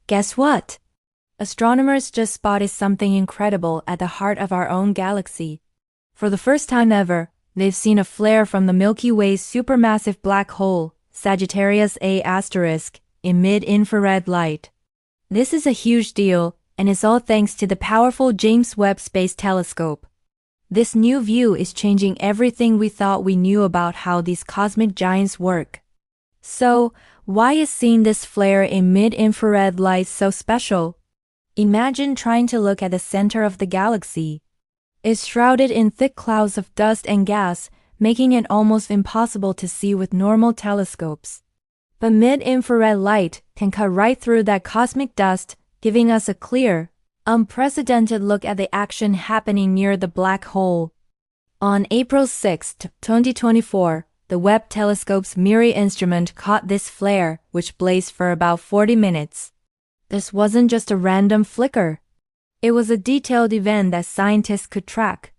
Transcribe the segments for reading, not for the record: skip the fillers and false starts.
Guess what? Astronomers just spotted something incredible at the heart of our own galaxy. For the first time ever, they've seen a flare from the Milky Way's supermassive black hole, Sagittarius A*, in mid-infrared light. This is a huge deal, and it's all thanks to the powerful James Webb Space Telescope. This new view is changing everything we thought we knew about how these cosmic giants work. So, why is seeing this flare in mid-infrared light so special? Imagine trying to look at the center of the galaxy. It's shrouded in thick clouds of dust and gas, making it almost impossible to see with normal telescopes. But mid-infrared light can cut right through that cosmic dust, giving us a clear, unprecedented look at the action happening near the black hole. On April 6, 2024, the Webb Telescope's MIRI instrument caught this flare, which blazed for about 40 minutes. This wasn't just a random flicker. It was a detailed event that scientists could track.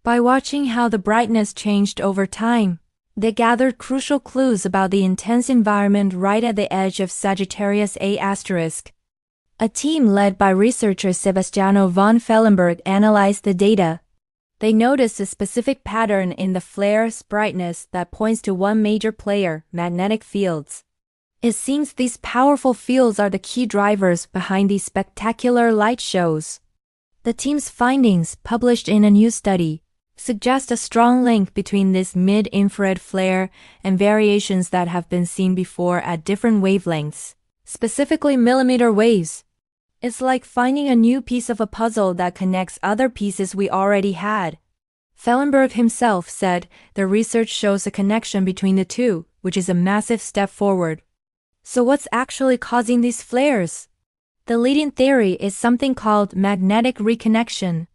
By watching how the brightness changed over time, they gathered crucial clues about the intense environment right at the edge of Sagittarius A*. A team led by researcher Sebastiano von Fellenberg analyzed the data. They noticed a specific pattern in the flare's brightness that points to one major player: magnetic fields. It seems these powerful fields are the key drivers behind these spectacular light shows. The team's findings, published in a new study, suggest a strong link between this mid-infrared flare and variations that have been seen before at different wavelengths, specifically millimeter waves. It's like finding a new piece of a puzzle that connects other pieces we already had. Fellenberg himself said the research shows a connection between the two, which is a massive step forward. So what's actually causing these flares? The leading theory is something called magnetic reconnection.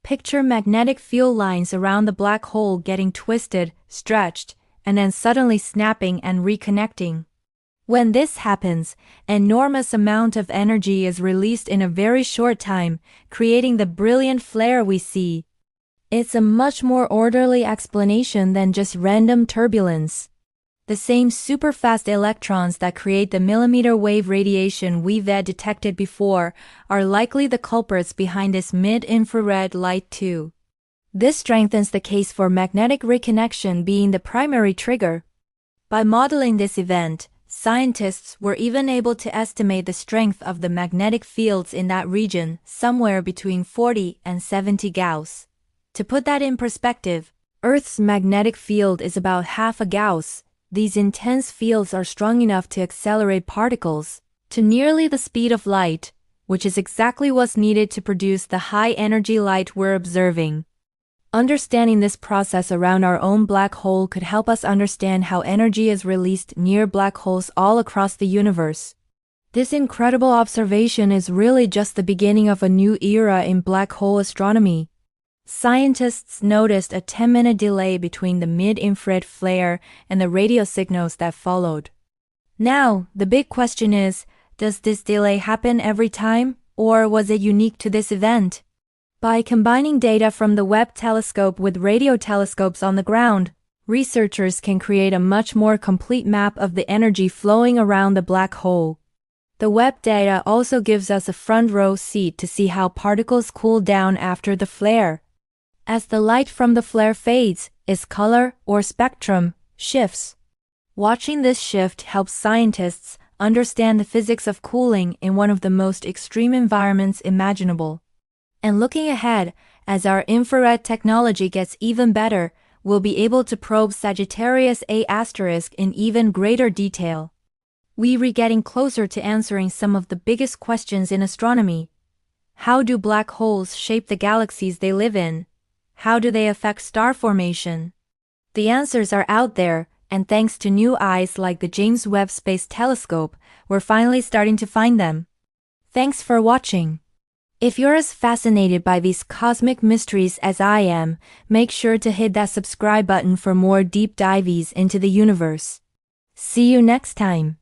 Picture magnetic field lines around the black hole getting twisted, stretched, and then suddenly snapping and reconnecting. When this happens, an enormous amount of energy is released in a very short time, creating the brilliant flare we see. It's a much more orderly explanation than just random turbulence. The same superfast electrons that create the millimeter wave radiation we've detected before are likely the culprits behind this mid-infrared light too. This strengthens the case for magnetic reconnection being the primary trigger. By modeling this event, scientists were even able to estimate the strength of the magnetic fields in that region, somewhere between 40 and 70 Gauss. To put that in perspective, Earth's magnetic field is about half a Gauss. These intense fields are strong enough to accelerate particles to nearly the speed of light, which is exactly what's needed to produce the high-energy light we're observing. Understanding this process around our own black hole could help us understand how energy is released near black holes all across the universe. This incredible observation is really just the beginning of a new era in black hole astronomy. Scientists noticed a 10-minute delay between the mid-infrared flare and the radio signals that followed. Now, the big question is, does this delay happen every time, or was it unique to this event? By combining data from the Webb telescope with radio telescopes on the ground, researchers can create a much more complete map of the energy flowing around the black hole. The Webb data also gives us a front-row seat to see how particles cool down after the flare. As the light from the flare fades, its color, or spectrum, shifts. Watching this shift helps scientists understand the physics of cooling in one of the most extreme environments imaginable. And looking ahead, as our infrared technology gets even better, we'll be able to probe Sagittarius A* in even greater detail. We're getting closer to answering some of the biggest questions in astronomy. How do black holes shape the galaxies they live in? How do they affect star formation? The answers are out there, and thanks to new eyes like the James Webb Space Telescope, we're finally starting to find them. Thanks for watching. If you're as fascinated by these cosmic mysteries as I am, make sure to hit that subscribe button for more deep dives into the universe. See you next time.